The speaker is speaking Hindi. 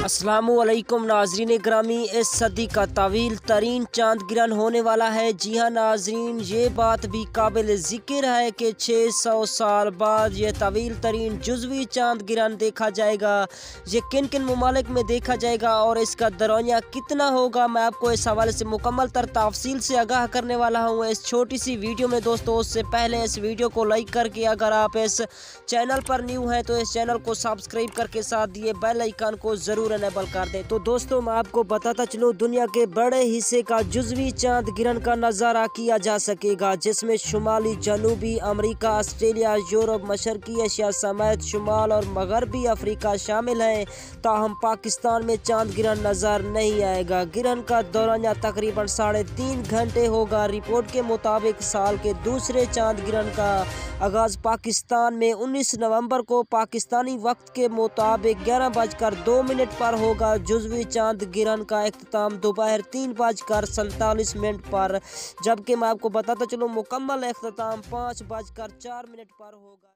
अस्सलामुअलैकुम नाजरीन ग्रामी, इस सदी का तवील तरीन चांद गिरहण होने वाला है। जी हाँ नाजरीन, ये बात भी काबिल ज़िक्र है कि 600 साल बाद ये तवील तरीन जुज़वी चांद गिरहण देखा जाएगा। ये किन किन ममालिक में देखा जाएगा और इसका दरौनिया कितना होगा, मैं आपको इस हवाले से मुकम्मल तर तफसील से आगाह करने वाला हूँ इस छोटी सी वीडियो में। दोस्तों, उससे पहले इस वीडियो को लाइक करके अगर आप इस चैनल पर न्यू हैं तो इस चैनल को सब्सक्राइब करके साथ दिए बेल आइकन को ज़रूर इनेबल कर दें। तो दोस्तों, मैं आपको बताता चलूँ, दुनिया के बड़े हिस्से का जुज़वी चांद गिरहण का नज़ारा किया जा सकेगा, जिसमें शुमाली जनूबी अमेरिका, ऑस्ट्रेलिया, यूरोप, मशरकी एशिया समेत शुमाल और मगरबी अफ्रीका शामिल हैं। ताहम पाकिस्तान में चांद गिरहण नज़र नहीं आएगा। गिरहण का दौरानिया तकरीबन 3.5 घंटे होगा। रिपोर्ट के मुताबिक साल के दूसरे चांद गिरहण का आगाज़ पाकिस्तान में 19 नवंबर को पाकिस्तानी वक्त के मुताबिक 11:02 पर होगा। जुज़वी चांद गिरहण का इख्तिताम दोपहर 3:47 पर, जबकि मैं आपको बताता चलूँ मुकम्मल इख्तिताम 5:04 पर होगा।